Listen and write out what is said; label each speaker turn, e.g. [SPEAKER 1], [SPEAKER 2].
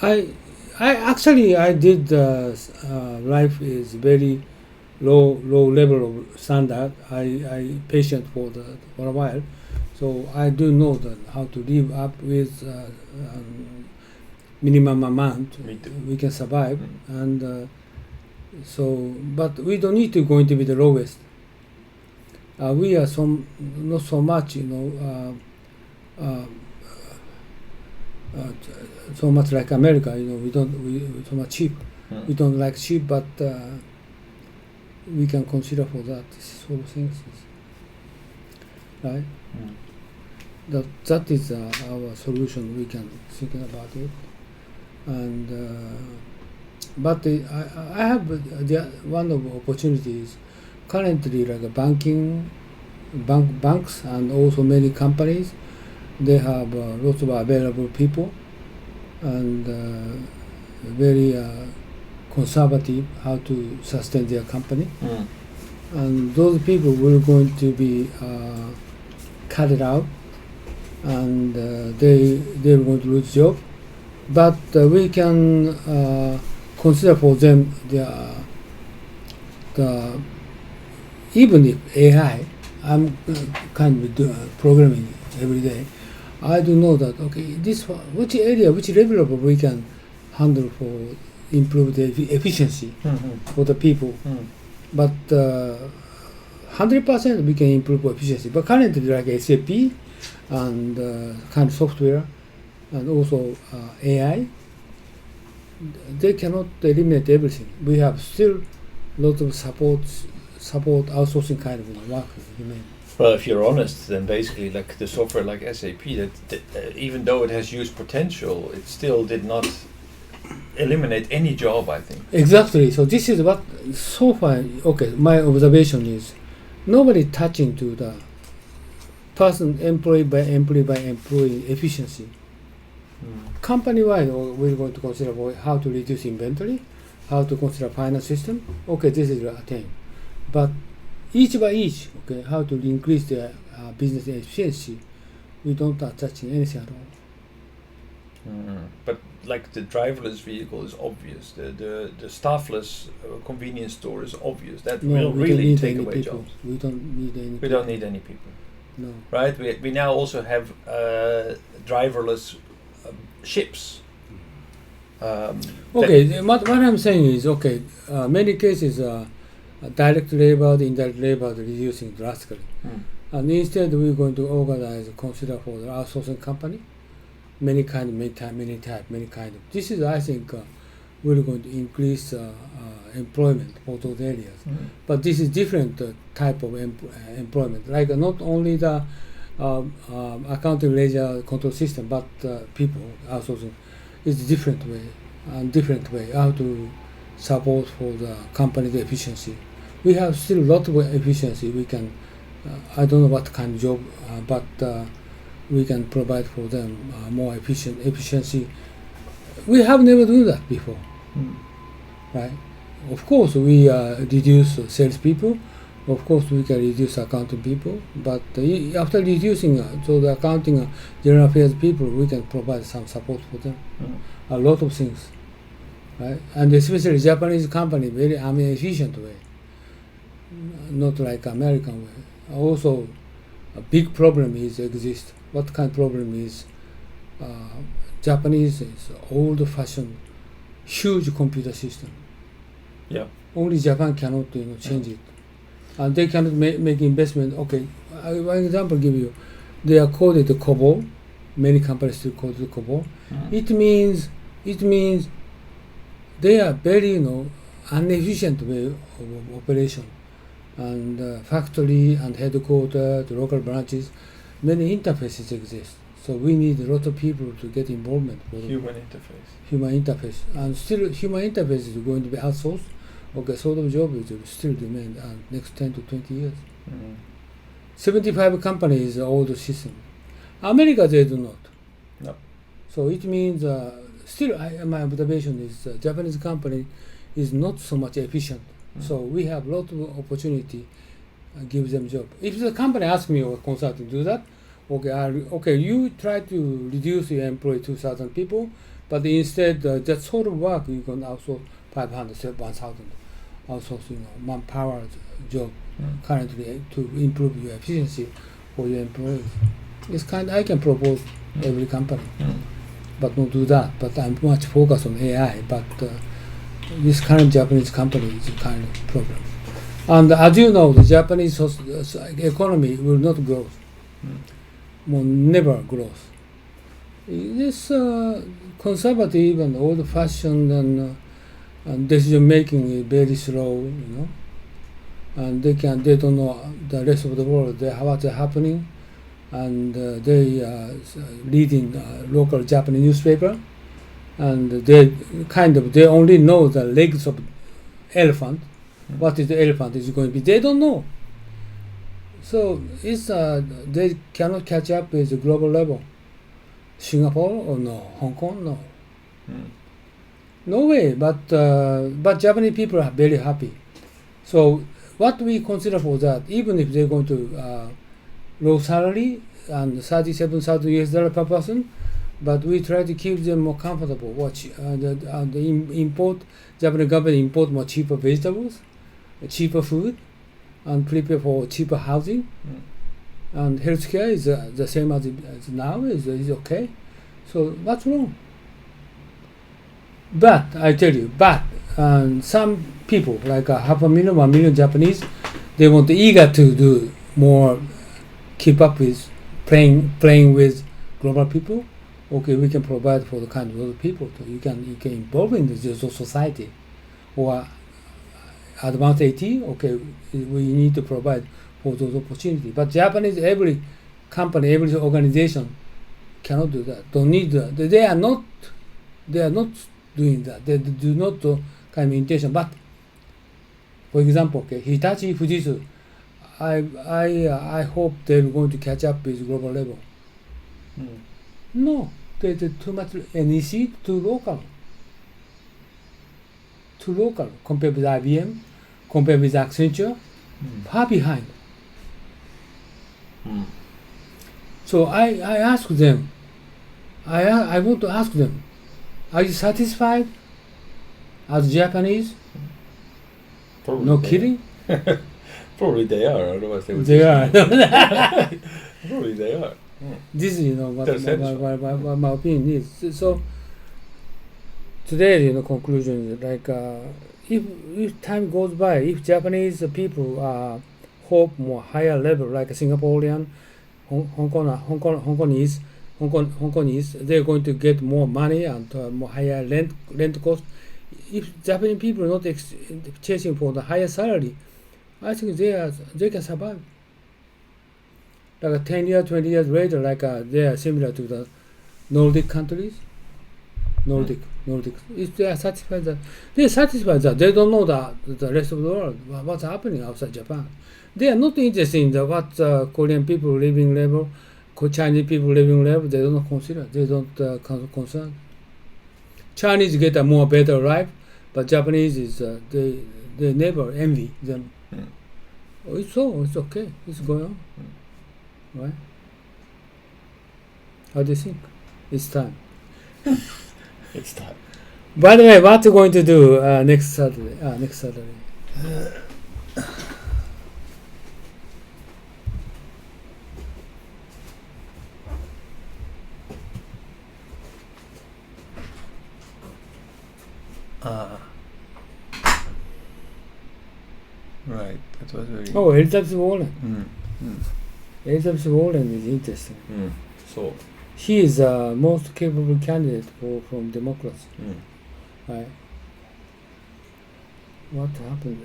[SPEAKER 1] I did life is very low level of standard. I patient for a while, so I do know that how to live up with minimum amount
[SPEAKER 2] Me too.
[SPEAKER 1] we can survive, and so but we don't need to going to be the lowest. We are not so much so much like America. We so much cheap. We don't like cheap, but we can consider for that sort of things, right? That is our solution. We can think about it, and but I have one of opportunities currently, like banks and also many companies. They have lots of available people and very conservative how to sustain their company, and those people will going to be cut it out, and they're going to lose job. But we can consider for them the even if AI, I'm kind of programming every day. I do know that which area, which level of we can handle for improve the efficiency for the people. But 100% we can improve efficiency. But currently, like SAP and kind of software and also AI, they cannot eliminate everything. We have still lots of support outsourcing kind of work.
[SPEAKER 2] Well, if you're honest, then basically, like the software like SAP, that even though it has huge potential, it still did not eliminate any job, I think.
[SPEAKER 1] Exactly. So this is what so far. Okay, my observation is nobody touching to the person employee by employee efficiency. Company-wide, we're going to consider how to reduce inventory, how to consider finance system. Okay, this is attained, but each by each, okay, how to increase the business efficiency, we don't touching anything at all.
[SPEAKER 2] But like the driverless vehicle is obvious. The staffless convenience store is obvious. That will really take away jobs.
[SPEAKER 1] We don't need any.
[SPEAKER 2] We don't need any people.
[SPEAKER 1] No.
[SPEAKER 2] Right. We now also have driverless ships.
[SPEAKER 1] Okay. What I'm saying is many cases. Direct labor, the indirect labor reducing drastically. And instead we're going to consider for the outsourcing company, many kind of. This is, I think, we're going to increase employment for those areas. But this is different type of employment, like not only the accounting ledger control system, but people outsourcing is different way how to support for the company's efficiency. We have still a lot of efficiency. We can, I don't know what kind of job, but we can provide for them more efficiency. We have never done that before, right? Of course, we reduce salespeople. Of course, we can reduce accounting people. But after reducing so the accounting general affairs people, we can provide some support for them. A lot of things. Right? And especially Japanese company, very efficient way, not like American way. Also, a big problem exists. What kind of problem is Japanese is old-fashioned, huge computer system.
[SPEAKER 2] Yeah.
[SPEAKER 1] Only Japan cannot change it, and they cannot make investment. Okay, one example give you. They are called it COBOL. Many companies still call it COBOL. It means they are very inefficient way of operation, and factory and headquarters, the local branches, many interfaces exist. So we need a lot of people to get involvement. Human interface, and still human interface is going to be outsourced. Okay, sort of job will still remain next 10 to 20 years. 75 companies is old system. America they do not.
[SPEAKER 2] No.
[SPEAKER 1] So it means still my observation is Japanese company is not so much efficient. So we have a lot of opportunity give them job. If the company asks me or consultant to do that, okay, you try to reduce your employee 2,000 people, but instead that sort of work you can outsource 500, 1,000 outsource, manpower job currently to improve your efficiency for your employees. It's I can propose every company, but not do that. But I'm much focused on AI. But this current Japanese company is a kind of problem. And as you know, the Japanese economy will not grow, will never grow. This conservative and old-fashioned and decision making is very slow, and they don't know the rest of the world. What's happening, and they reading local Japanese newspaper, and they only know the legs of elephant. What is the elephant is going to be? They don't know. So it's they cannot catch up with the global level. Singapore or no, Hong Kong no. No way. But Japanese people are very happy. So what we consider for that, even if they're going to low salary and $37,000 per person, but we try to keep them more comfortable. Japanese government import more cheaper vegetables, cheaper food, and prepare for cheaper housing. And healthcare is the same as now, is okay. So what's wrong? But I tell you, some people, like 500,000, 1 million Japanese, they want eager to do more, keep up with playing with global people. Okay, we can provide for the kind of other people. So you can involve in the society. Or advanced AT, okay, we need to provide for those opportunities. But Japanese, every company, every organization cannot do that. Don't need that. They are not doing that. They do not kind of intention. But for example, okay, Hitachi, Fujitsu, I hope they're going to catch up with global level. No, they're too much NEC, too local compared with IBM, compared with Accenture, far behind. So I ask them, I want to ask them, are you satisfied as Japanese?
[SPEAKER 2] Probably
[SPEAKER 1] No kidding?
[SPEAKER 2] Probably they are, otherwise they would.
[SPEAKER 1] They are.
[SPEAKER 2] Probably they are.
[SPEAKER 1] This is what my opinion is. So today, conclusion is like if time goes by, if Japanese people hope more higher level, like Singaporean, Hong Kongese, they're going to get more money and more higher rent cost. If Japanese people are not chasing for the higher salary, I think they can survive. Like 10 years, 20 years later, like they are similar to the Nordic countries. Nordic. If they are satisfied that, they don't know the rest of the world, what's happening outside Japan. They are not interested in what Korean people living level, Chinese people living level. They don't consider. They don't concern. Chinese get a more better life, but Japanese is they never envy them. It's okay. It's going on. Right? How do you think? It's time.
[SPEAKER 2] It's time.
[SPEAKER 1] By the way, what are you going to do next Saturday?
[SPEAKER 2] Right. That was very.
[SPEAKER 1] Oh, Elizabeth Warren. Elizabeth Warren is interesting.
[SPEAKER 2] So
[SPEAKER 1] He is the most capable candidate from Democrats. Right? What happened?